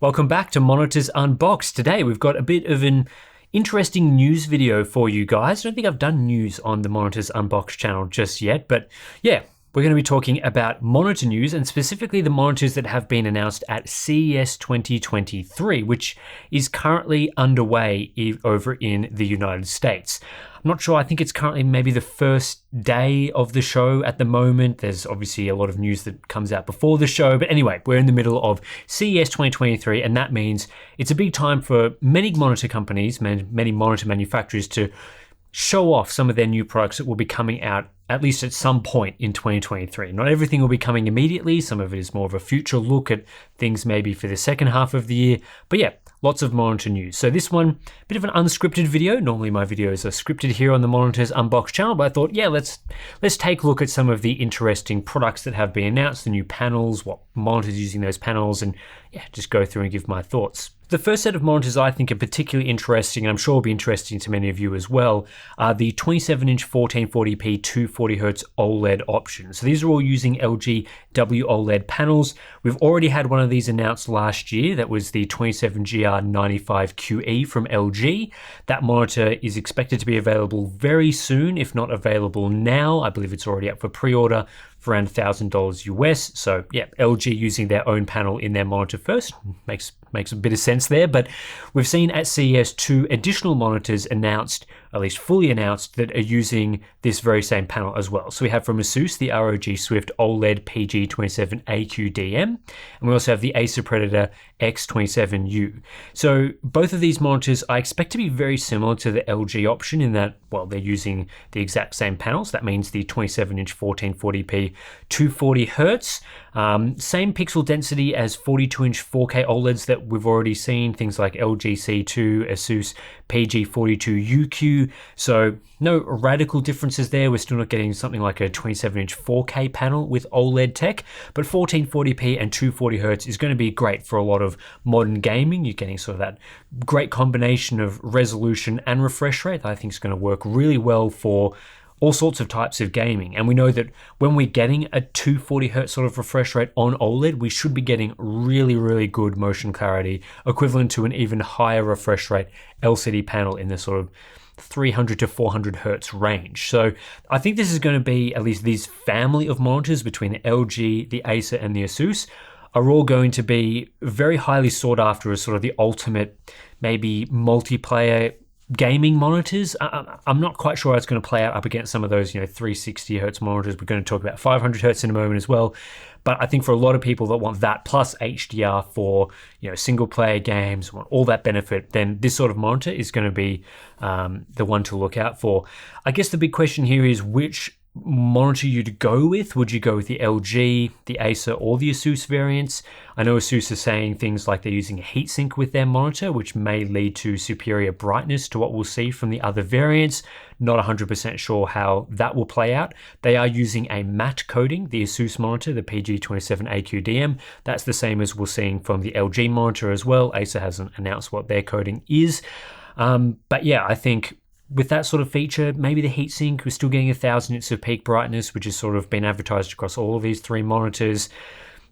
Welcome back to Monitors Unboxed. Today we've got a bit of an interesting news video for you guys. I don't think I've done news on the Monitors Unboxed channel just yet, but yeah, we're going to be talking about monitor news and specifically the monitors that have been announced at CES 2023, which is currently underway over in the United States. I'm not sure, I think it's currently maybe the first day of the show at the moment. There's obviously a lot of news that comes out before the show, but anyway, we're in the middle of CES 2023, and that means it's a big time for many monitor companies, many monitor manufacturers to show off some of their new products that will be coming out at least at some point in 2023. Not everything will be coming immediately. Some of it is more of a future look at things maybe for the second half of the year. But yeah, lots of monitor news. So this one, a bit of an unscripted video. Normally my videos are scripted here on the Monitors Unboxed channel, but I thought, yeah, let's take a look at some of the interesting products that have been announced, the new panels, what monitors using those panels, and yeah, just go through and give my thoughts. The first set of monitors I think are particularly interesting, and I'm sure will be interesting to many of you as well, are the 27-inch 1440p 240Hz OLED options. So these are all using LG WOLED panels. We've already had one of these announced last year. That was the 27GR95QE from LG. That monitor is expected to be available very soon, if not available now. I believe it's already up for pre-order for around $1,000 US. So yeah, LG using their own panel in their monitor first makes a bit of sense there. But we've seen at CES 2 additional monitors announced, at least fully announced, that are using this very same panel as well. So we have from ASUS the ROG Swift OLED PG27AQ-DM, and we also have the Acer Predator X27U. So both of these monitors I expect to be very similar to the LG option in that, well, they're using the exact same panels. That means the 27-inch 1440p 240Hz, same pixel density as 42-inch 4K OLEDs that we've already seen, things like LG C2, ASUS PG42UQ. So no radical differences there. We're still not getting something like a 27-inch 4K panel with OLED tech, but 1440p and 240Hz is going to be great for a lot of modern gaming. You're getting sort of that great combination of resolution and refresh rate that I think is going to work really well for all sorts of types of gaming. And we know that when we're getting a 240Hz sort of refresh rate on OLED, we should be getting really, really good motion clarity, equivalent to an even higher refresh rate LCD panel in the sort of 300 to 400 Hertz range. So I think this is going to be, at least these family of monitors between the LG, the Acer, and the ASUS, are all going to be very highly sought after as sort of the ultimate, maybe multiplayer gaming monitors. I'm not quite sure how it's going to play out up against some of those, 360 Hertz monitors. We're going to talk about 500 Hertz in a moment as well. But I think for a lot of people that want that plus HDR for, single player games, want all that benefit, then this sort of monitor is going to be the one to look out for. I guess the big question here is which monitor you'd go with. Would you go with the LG, the Acer, or the ASUS variants? I know ASUS is saying things like they're using a heatsink with their monitor, which may lead to superior brightness to what we'll see from the other variants. Not 100% sure how that will play out. They are using a matte coating, the ASUS monitor, the PG27AQ-DM. That's the same as we're seeing from the LG monitor as well. Acer hasn't announced what their coating is. But yeah, I think with that sort of feature, maybe the heatsink, we're still getting 1000 nits of peak brightness, which has sort of been advertised across all of these three monitors.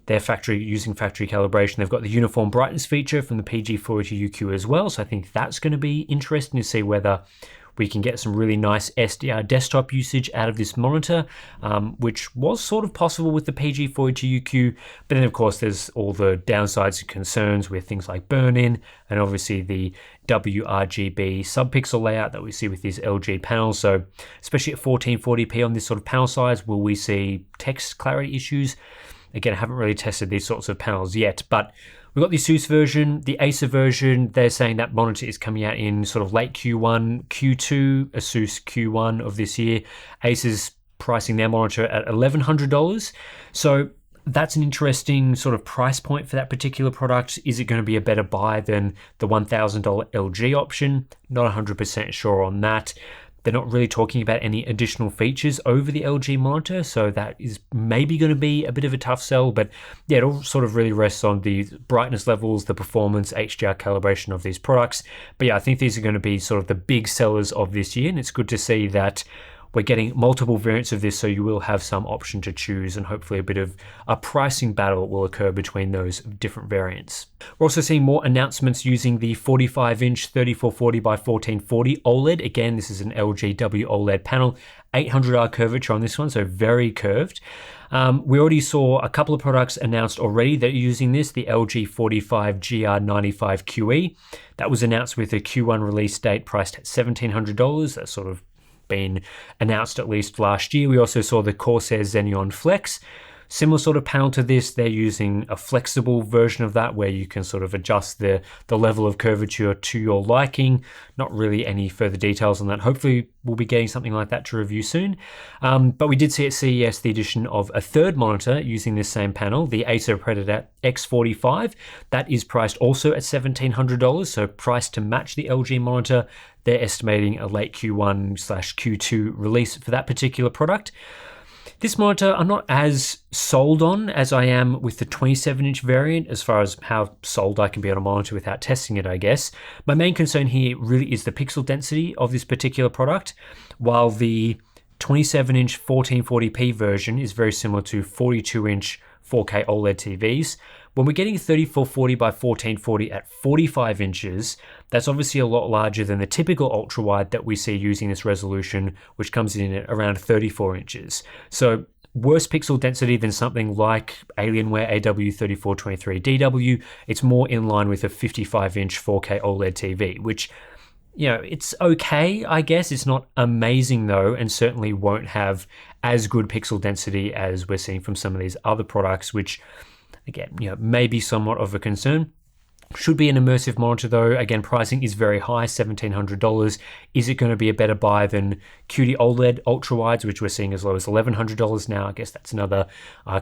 They're using factory calibration. They've got the uniform brightness feature from the PG42UQ as well. So I think that's going to be interesting to see whether we can get some really nice SDR desktop usage out of this monitor, which was sort of possible with the PG42UQ. But then, of course, there's all the downsides and concerns with things like burn-in and obviously the WRGB subpixel layout that we see with these LG panels. So especially at 1440p on this sort of panel size, will we see text clarity issues? Again, I haven't really tested these sorts of panels yet, but we've got the ASUS version, the Acer version. They're saying that monitor is coming out in sort of late Q1, Q2, ASUS Q1 of this year. Acer's pricing their monitor at $1,100. So that's an interesting sort of price point for that particular product. Is it going to be a better buy than the $1,000 LG option? Not 100% sure on that. They're not really talking about any additional features over the LG monitor, so that is maybe going to be a bit of a tough sell. But yeah, it all sort of really rests on the brightness levels, the performance, HDR calibration of these products. But yeah, I think these are going to be sort of the big sellers of this year, and it's good to see that we're getting multiple variants of this, so you will have some option to choose, and hopefully a bit of a pricing battle will occur between those different variants. We're also seeing more announcements using the 45-inch 3440 by 1440 OLED. Again, this is an LG OLED panel, 800R curvature on this one, so very curved. We already saw a couple of products announced already that are using this, the LG 45 GR95QE. That was announced with a Q1 release date priced at $1,700. That's sort of been announced at least last year. We also saw the Corsair Xenon Flex. Similar sort of panel to this, they're using a flexible version of that where you can sort of adjust the level of curvature to your liking. Not really any further details on that. Hopefully we'll be getting something like that to review soon. But we did see at CES the addition of a third monitor using this same panel, the Acer Predator X45. That is priced also at $1,700, so priced to match the LG monitor. They're estimating a late Q1/Q2 release for that particular product. This monitor I'm not as sold on as I am with the 27-inch variant as far as how sold I can be on a monitor without testing it, I guess. My main concern here really is the pixel density of this particular product. While the 27-inch 1440p version is very similar to 42-inch 4K OLED TVs, when we're getting 3440 by 1440 at 45 inches, that's obviously a lot larger than the typical ultrawide that we see using this resolution, which comes in at around 34 inches. So worse pixel density than something like Alienware AW3423DW. It's more in line with a 55-inch 4K OLED TV, which, you know, it's okay, I guess. It's not amazing though, and certainly won't have as good pixel density as we're seeing from some of these other products, which, again, you know, may be somewhat of a concern. Should be an immersive monitor though. Again, pricing is very high, $1,700. Is it going to be a better buy than QD OLED Ultrawides, which we're seeing as low as $1,100 now? I guess that's another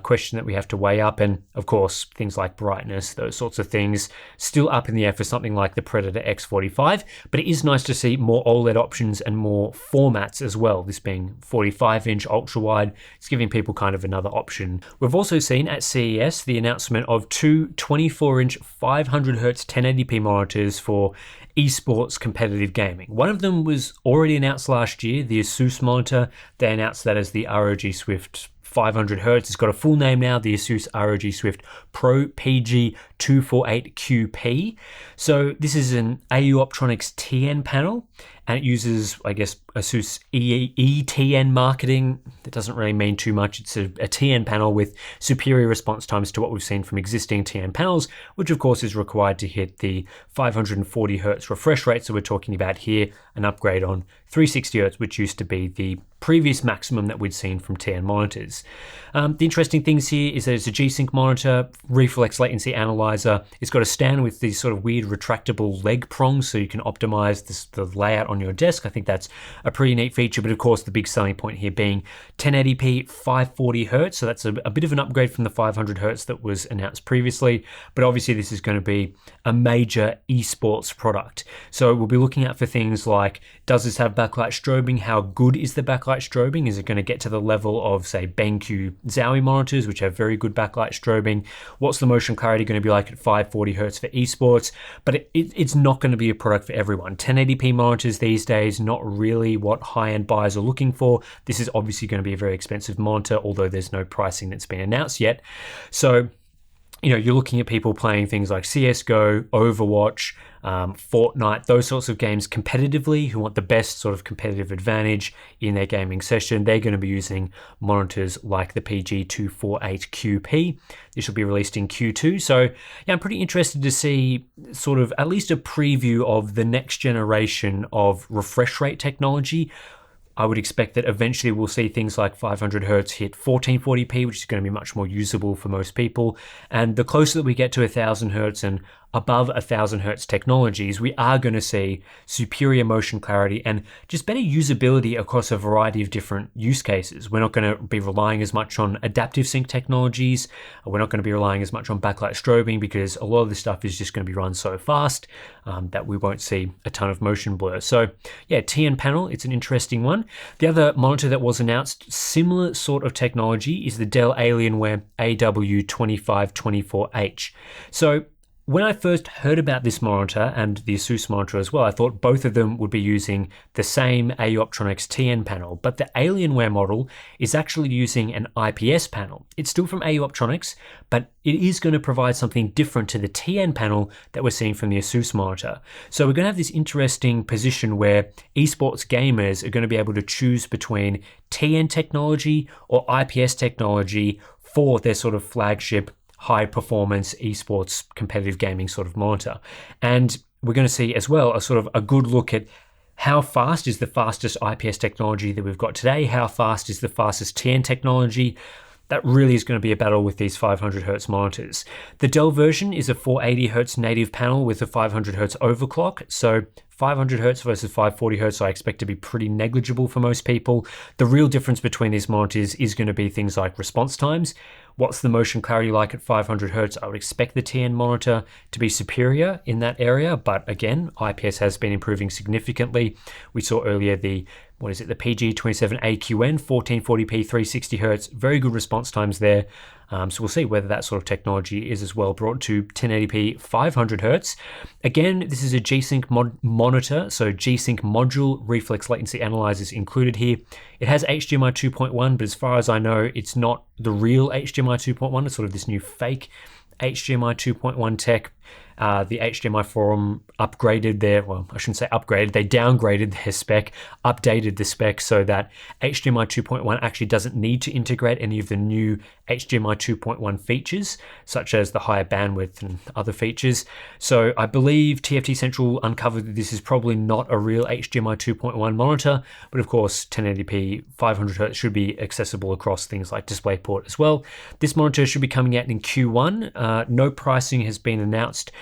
question that we have to weigh up. And of course, things like brightness, those sorts of things, still up in the air for something like the Predator X45. But it is nice to see more OLED options and more formats as well. This being 45-inch ultrawide, it's giving people kind of another option. We've also seen at CES the announcement of two 24-inch 500Hz 1080p monitors for esports competitive gaming. One of them was already announced last year, the Asus monitor. They announced that as the ROG Swift 500Hz. It's got a full name now, the Asus ROG Swift Pro PG248QP. So this is an AU Optronics TN panel, and it uses, I guess, Asus ETN marketing. That doesn't really mean too much. It's a TN panel with superior response times to what we've seen from existing TN panels, which of course is required to hit the 540Hz refresh rate. So we're talking about here an upgrade on 360Hz, which used to be the previous maximum that we'd seen from TN monitors. The interesting things here is that it's a G-Sync monitor, reflex latency analyzer. It's got a stand with these sort of weird retractable leg prongs, so you can optimize the layout on your desk. I think that's a pretty neat feature, but of course the big selling point here being 1080p 540Hz, so that's a bit of an upgrade from the 500Hz that was announced previously, but obviously this is going to be a major esports product. So we'll be looking out for things like, does this have backlight strobing? How good is the backlight strobing? Is it going to get to the level of, say, BenQ Zowie monitors, which have very good backlight strobing? What's the motion clarity going to be like at 540Hz for esports? But it's not going to be a product for everyone. 1080p monitors these days, not really what high-end buyers are looking for. This is obviously going to be a very expensive monitor, although there's no pricing that's been announced yet. So, you know, you're looking at people playing things like CSGO, Overwatch, Fortnite, those sorts of games competitively, who want the best sort of competitive advantage in their gaming session. They're going to be using monitors like the PG248QP. This will be released in Q2. So yeah, I'm pretty interested to see sort of at least a preview of the next generation of refresh rate technology. I would expect that eventually we'll see things like 500Hz hit 1440p, which is going to be much more usable for most people. And the closer that we get to 1000Hz and above 1000Hz technologies, we are going to see superior motion clarity and just better usability across a variety of different use cases. We're not going to be relying as much on adaptive sync technologies. We're not going to be relying as much on backlight strobing, because a lot of this stuff is just going to be run so fast that we won't see a ton of motion blur. So yeah, TN panel, it's an interesting one. The other monitor that was announced, similar sort of technology, is the Dell Alienware AW2524H. So When I first heard about this monitor and the Asus monitor as well, I thought both of them would be using the same AU Optronics TN panel, but the Alienware model is actually using an IPS panel. It's still from AU Optronics, but it is going to provide something different to the TN panel that we're seeing from the Asus monitor. So we're going to have this interesting position where esports gamers are going to be able to choose between TN technology or IPS technology for their sort of flagship high performance esports competitive gaming sort of monitor. And we're going to see as well a sort of a good look at how fast is the fastest IPS technology that we've got today, how fast is the fastest TN technology. That really is going to be a battle with these 500Hz monitors. The Dell version is a 480Hz native panel with a 500Hz overclock. So 500Hz versus 540Hz I expect to be pretty negligible for most people. The real difference between these monitors is going to be things like response times. What's the motion clarity like at 500Hz? I would expect the TN monitor to be superior in that area, but again, IPS has been improving significantly. We saw earlier the PG27AQN 1440p 360Hz, very good response times there. So we'll see whether that sort of technology is as well brought to 1080p 500Hz. Again, this is a G-Sync monitor, so G-Sync module, reflex latency analyzers included here. It has HDMI 2.1, but as far as I know, it's not the real HDMI 2.1. It's sort of this new fake HDMI 2.1 tech. The HDMI forum upgraded their, well, I shouldn't say upgraded, they downgraded their spec, updated the spec so that HDMI 2.1 actually doesn't need to integrate any of the new HDMI 2.1 features, such as the higher bandwidth and other features. So I believe TFT Central uncovered that this is probably not a real HDMI 2.1 monitor, but of course 1080p 500Hz should be accessible across things like DisplayPort as well. This monitor should be coming out in Q1. No pricing has been announced.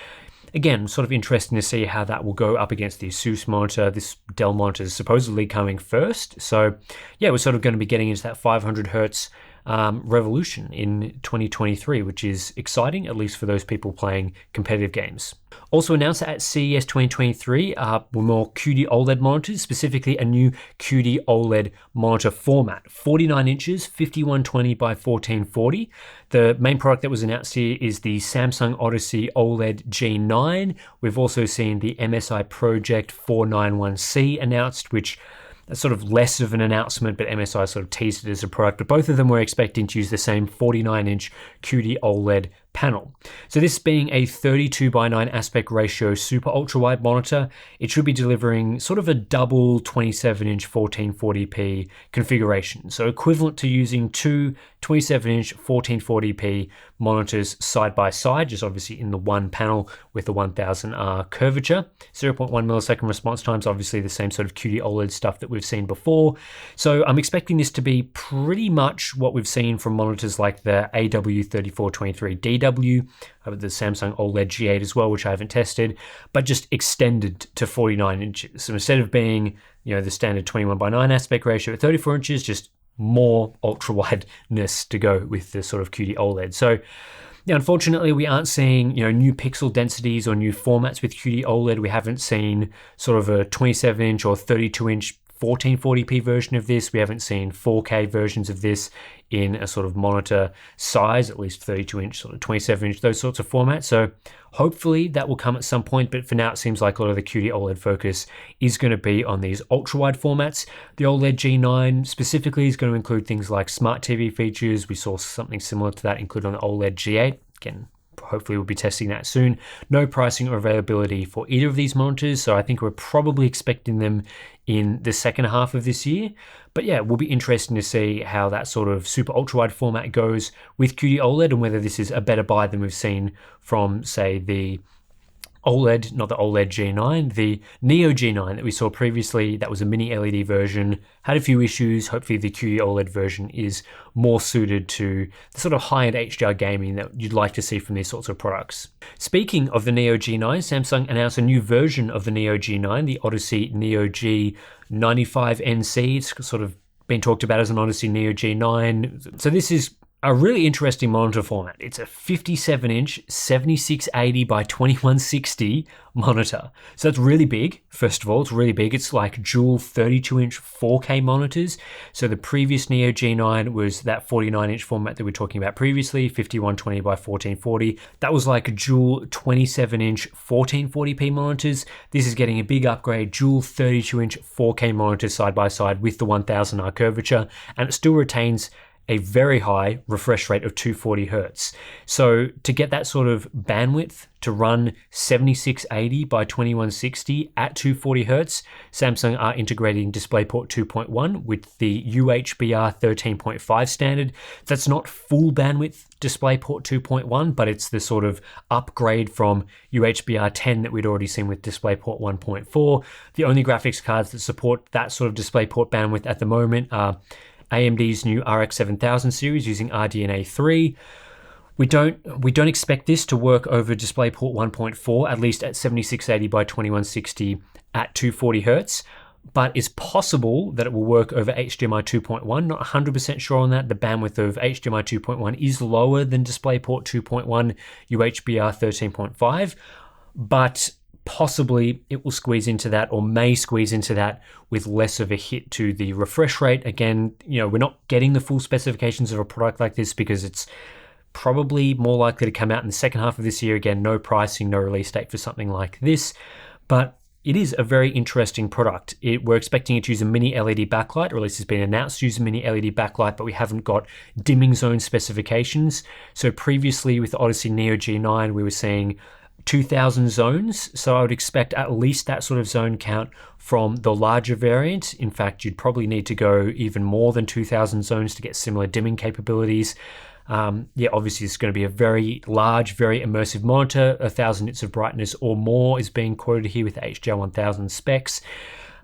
Again, sort of interesting to see how that will go up against the Asus monitor. This Dell monitor is supposedly coming first. So yeah, we're sort of going to be getting into that 500Hz revolution in 2023, which is exciting, at least for those people playing competitive games. Also announced at CES 2023 were more QD OLED monitors, specifically a new QD OLED monitor format, 49 inches, 5120 by 1440. The main product that was announced here is the Samsung Odyssey OLED G9. We've also seen the MSI Project 491C announced, which that's sort of less of an announcement, but MSI sort of teased it as a product. But both of them were expecting to use the same 49-inch QD OLED panel. So this being a 32:9 aspect ratio super ultra wide monitor, it should be delivering sort of a double 27-inch 1440p configuration. So equivalent to using two 27-inch 1440p monitors side by side, just obviously in the one panel with the 1000R curvature. 0.1 millisecond response times, obviously the same sort of QD OLED stuff that we've seen before. So I'm expecting this to be pretty much what we've seen from monitors like the AW3423DW, the Samsung OLED G8 as well, which I haven't tested, but just extended to 49 inches. So instead of being, the standard 21:9 aspect ratio at 34 inches, just more ultra wideness to go with the sort of QD OLED. So unfortunately, we aren't seeing new pixel densities or new formats with QD OLED. We haven't seen sort of a 27-inch or 32-inch 1440p version of this. We haven't seen 4K versions of this in a sort of monitor size, at least 32-inch, sort of 27-inch, those sorts of formats. So hopefully that will come at some point, but for now it seems like a lot of the QD OLED focus is going to be on these ultra-wide formats. The OLED G9 specifically is going to include things like smart TV features. We saw something similar to that included on the OLED G8. Again, hopefully we'll be testing that soon. No pricing or availability for either of these monitors, so I think we're probably expecting them in the second half of this year. But yeah, it will be interesting to see how that sort of super ultra wide format goes with QD OLED and whether this is a better buy than we've seen from, say, the OLED, not the OLED G9, the Neo G9 that we saw previously. That was a mini LED version, had a few issues. Hopefully the QD OLED version is more suited to the sort of high-end HDR gaming that you'd like to see from these sorts of products. Speaking of the Neo G9, Samsung announced a new version of the Neo G9, the Odyssey Neo G95NC. It's sort of been talked about as an Odyssey Neo G9. So this is a really interesting monitor format. It's a 57-inch 7680 by 2160 monitor. So that's really big. First of all, it's really big. It's like dual 32-inch 4K monitors. So the previous Neo G9 was that 49-inch format that we were talking about previously, 5120 by 1440. That was like dual 27-inch 1440p monitors. This is getting a big upgrade, dual 32-inch 4K monitors side by side with the 1000R curvature, and it still retains a very high refresh rate of 240 Hertz. So to get that sort of bandwidth to run 7680 by 2160 at 240 Hertz, Samsung are integrating DisplayPort 2.1 with the UHBR 13.5 standard. That's not full bandwidth DisplayPort 2.1, but it's the sort of upgrade from UHBR 10 that we'd already seen with DisplayPort 1.4. The only graphics cards that support that sort of DisplayPort bandwidth at the moment are AMD's new RX 7000 series using RDNA 3. We don't expect this to work over DisplayPort 1.4, at least at 7680 by 2160 at 240 Hertz, but it's possible that it will work over HDMI 2.1. Not 100% sure on that. The bandwidth of HDMI 2.1 is lower than DisplayPort 2.1 UHBR 13.5, but possibly it will squeeze into that, or may squeeze into that, with less of a hit to the refresh rate. Again, we're not getting the full specifications of a product like this because it's probably more likely to come out in the second half of this year. Again, no pricing, no release date for something like this, but it is a very interesting product. We're expecting it to use a Mini LED backlight, or at least it's been announced to use a Mini LED backlight, but we haven't got dimming zone specifications. So previously with the Odyssey Neo G9, we were seeing 2000 zones, so I would expect at least that sort of zone count from the larger variant. In fact, you'd probably need to go even more than 2000 zones to get similar dimming capabilities. Obviously it's going to be a very large, very immersive monitor. 1000 nits of brightness or more is being quoted here with the HDR 1000 specs.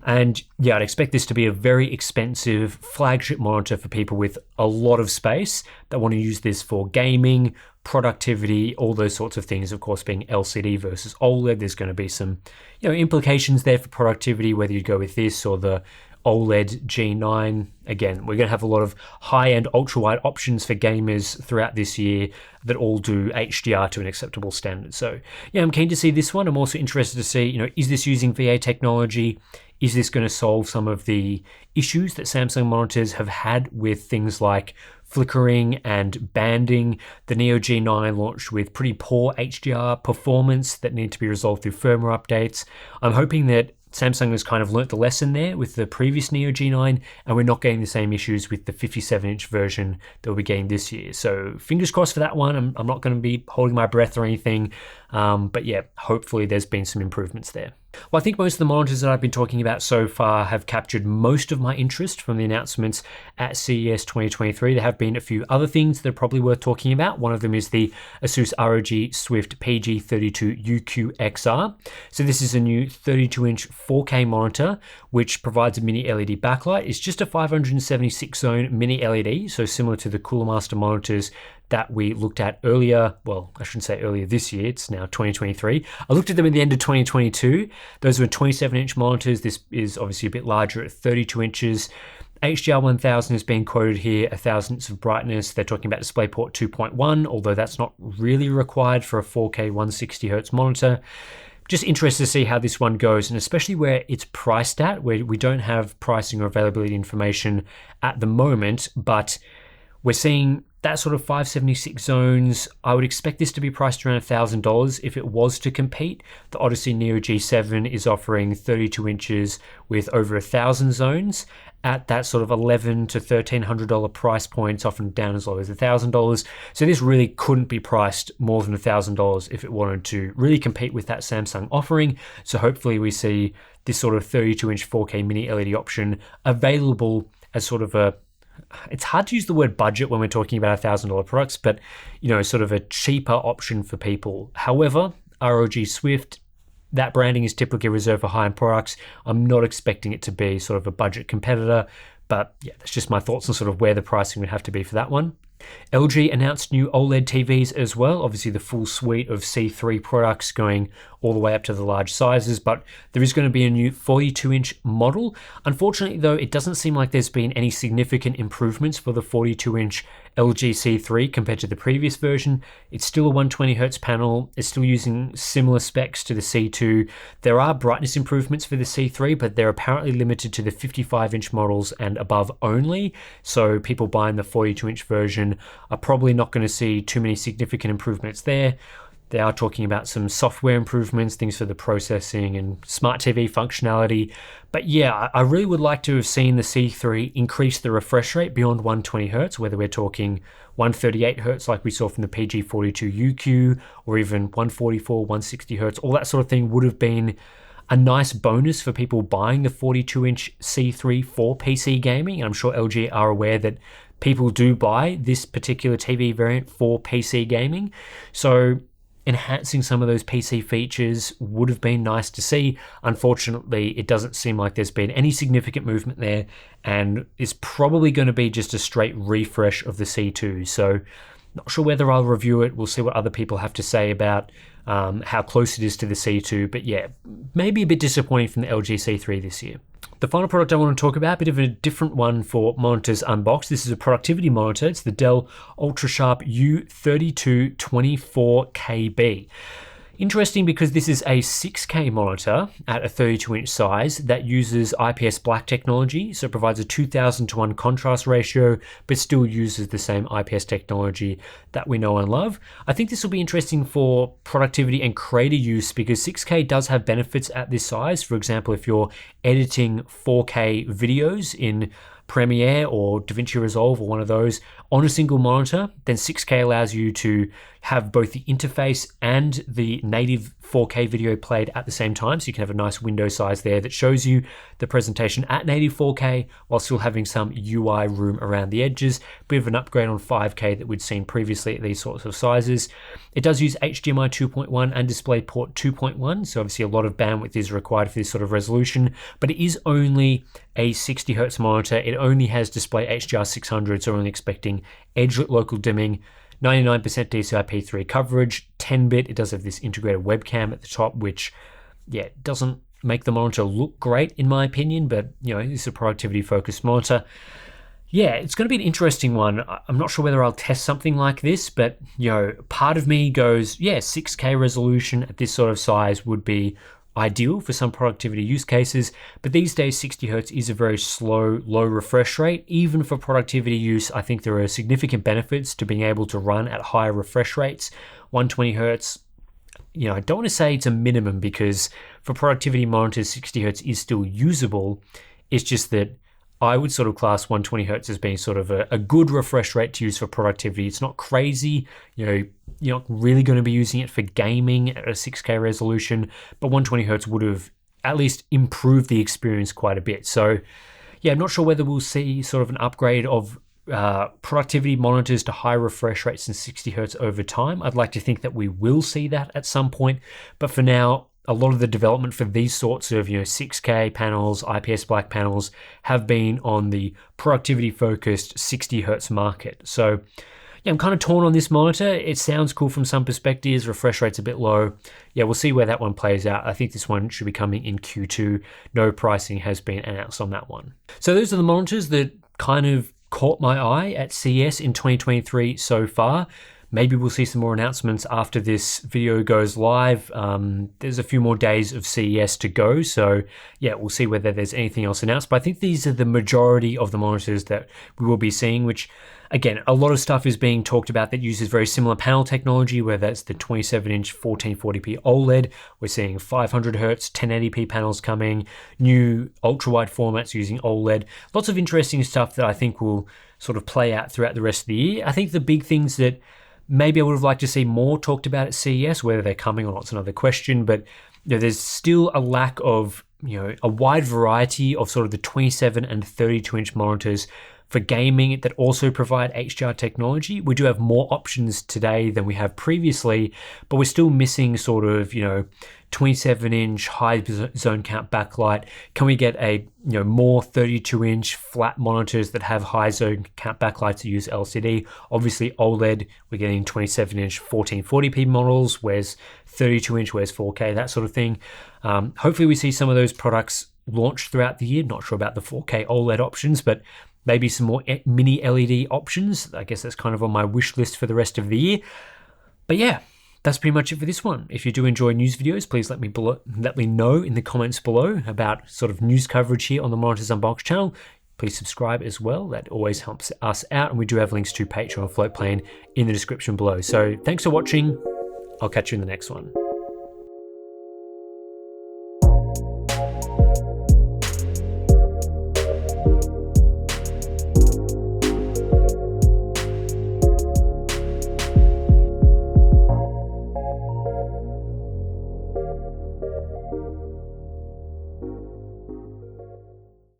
And yeah, I'd expect this to be a very expensive flagship monitor for people with a lot of space that want to use this for gaming, productivity, all those sorts of things. Of course, being LCD versus OLED, there's going to be some implications there for productivity, whether you go with this or the OLED G9. Again, we're going to have a lot of high-end ultra-wide options for gamers throughout this year that all do HDR to an acceptable standard. So yeah, I'm keen to see this one. I'm also interested to see, is this using VA technology? Is this going to solve some of the issues that Samsung monitors have had with things like flickering and banding? The Neo G9 launched with pretty poor HDR performance that need to be resolved through firmware updates. I'm hoping that Samsung has kind of learnt the lesson there with the previous Neo G9, and we're not getting the same issues with the 57-inch version that we'll be getting this year. So fingers crossed for that one. I'm not going to be holding my breath or anything, but yeah, hopefully there's been some improvements there. Well, I think most of the monitors that I've been talking about so far have captured most of my interest from the announcements at CES 2023. There have been a few other things that are probably worth talking about. One of them is the Asus ROG Swift PG32 UQ-XR. So this is a new 32-inch 4K monitor, which provides a Mini LED backlight. It's just a 576 zone Mini LED, so similar to the Cooler Master monitors that we looked at earlier. Well, I shouldn't say earlier this year, it's now 2023. I looked at them at the end of 2022. Those were 27-inch monitors. This is obviously a bit larger at 32 inches. HDR 1000 is being quoted here, 1000 nits of brightness. They're talking about DisplayPort 2.1, although that's not really required for a 4K 160Hz monitor. Just interested to see how this one goes, and especially where it's priced at, where we don't have pricing or availability information at the moment, but we're seeing that sort of 576 zones. I would expect this to be priced around $1,000 if it was to compete. The Odyssey Neo G7 is offering 32 inches with over 1,000 zones at that sort of $1,100 to $1,300 price points, often down as low as $1,000. So this really couldn't be priced more than $1,000 if it wanted to really compete with that Samsung offering. So hopefully we see this sort of 32-inch 4K Mini LED option available as sort of a, it's hard to use the word budget when we're talking about $1,000 products, but sort of a cheaper option for people. However, ROG Swift, that branding is typically reserved for high-end products. I'm not expecting it to be sort of a budget competitor, but yeah, that's just my thoughts on sort of where the pricing would have to be for that one. LG announced new OLED TVs as well, obviously the full suite of C3 products going all the way up to the large sizes, but there is going to be a new 42-inch model. Unfortunately though, it doesn't seem like there's been any significant improvements for the 42-inch LG C3 compared to the previous version. It's still a 120Hz panel, it's still using similar specs to the C2. There are brightness improvements for the C3, but they're apparently limited to the 55-inch models and above only, so people buying the 42-inch version are probably not going to see too many significant improvements there. They are talking about some software improvements, things for the processing and smart TV functionality. But yeah, I really would like to have seen the C3 increase the refresh rate beyond 120Hz, whether we're talking 138Hz like we saw from the PG42 UQ, or even 144, 160Hz, all that sort of thing would have been a nice bonus for people buying the 42-inch C3 for PC gaming. And I'm sure LG are aware that people do buy this particular TV variant for PC gaming. So enhancing some of those PC features would have been nice to see. Unfortunately, it doesn't seem like there's been any significant movement there, and it's probably going to be just a straight refresh of the C2. So not sure whether I'll review it. We'll see what other people have to say about how close it is to the C2. But yeah, maybe a bit disappointing from the LG C3 this year. The final product I want to talk about, a bit of a different one for monitors Unboxed. This is a productivity monitor. It's the Dell UltraSharp U3224KB. Interesting because this is a 6K monitor at a 32-inch size that uses IPS black technology, so it provides a 2000:1 contrast ratio, but still uses the same IPS technology that we know and love. I think this will be interesting for productivity and creator use because 6K does have benefits at this size. For example, if you're editing 4K videos in Premiere or DaVinci Resolve or one of those on a single monitor, then 6K allows you to have both the interface and the native 4K video played at the same time. So you can have a nice window size there that shows you the presentation at native 4K while still having some UI room around the edges. Bit of an upgrade on 5K that we'd seen previously at these sorts of sizes. It does use HDMI 2.1 and DisplayPort 2.1, so obviously a lot of bandwidth is required for this sort of resolution, but it is only a 60Hz monitor. It only has display HDR 600, so we're only expecting edge-lit local dimming, 99% DCI-P3 coverage, 10-bit. It does have this integrated webcam at the top, which, yeah, doesn't make the monitor look great in my opinion, but you know, it's a productivity-focused monitor. Yeah, it's going to be an interesting one. I'm not sure whether I'll test something like this, but you know, part of me goes, yeah, 6K resolution at this sort of size would be ideal for some productivity use cases, but these days 60Hz is a very slow, low refresh rate. Even for productivity use, I think there are significant benefits to being able to run at higher refresh rates. 120Hz, you know, I don't want to say it's a minimum because for productivity monitors, 60Hz is still usable. It's just that I would sort of class 120Hz as being sort of a good refresh rate to use for productivity. It's not crazy, you know, you're not really going to be using it for gaming at a 6K resolution, but 120Hz would have at least improved the experience quite a bit. So yeah, I'm not sure whether we'll see sort of an upgrade of productivity monitors to high refresh rates than 60Hz over time. I'd like to think that we will see that at some point, but for now, a lot of the development for these sorts of 6K panels, IPS black panels, have been on the productivity-focused 60Hz market. So yeah, I'm kind of torn on this monitor. It sounds cool from some perspectives. Refresh rate's a bit low. Yeah, we'll see where that one plays out. I think this one should be coming in Q2. No pricing has been announced on that one. So those are the monitors that kind of caught my eye at CES in 2023 so far. Maybe we'll see some more announcements after this video goes live. There's a few more days of CES to go, so yeah, we'll see whether there's anything else announced. But I think these are the majority of the monitors that we will be seeing, which, again, a lot of stuff is being talked about that uses very similar panel technology, whether that's the 27-inch 1440p OLED. We're seeing 500Hz 1080p panels coming, new ultra-wide formats using OLED. Lots of interesting stuff that I think will sort of play out throughout the rest of the year. I think the big things that maybe I would have liked to see more talked about at CES, whether they're coming or not is another question, but there's still a lack of a wide variety of sort of the 27 and 32-inch monitors for gaming that also provide HDR technology. We do have more options today than we have previously, but we're still missing sort of, 27-inch high zone count backlight? Can we get a more 32-inch flat monitors that have high zone count backlights that use LCD? Obviously OLED, we're getting 27-inch 1440p models, where's 32-inch, where's 4K, that sort of thing. Hopefully we see some of those products launched throughout the year. Not sure about the 4K OLED options, but maybe some more mini LED options. I guess that's kind of on my wish list for the rest of the year. But yeah, that's pretty much it for this one. If you do enjoy news videos, please let me know in the comments below about sort of news coverage here on the Monitors Unboxed channel. Please subscribe as well. That always helps us out. And we do have links to Patreon and Floatplane in the description below. So thanks for watching. I'll catch you in the next one.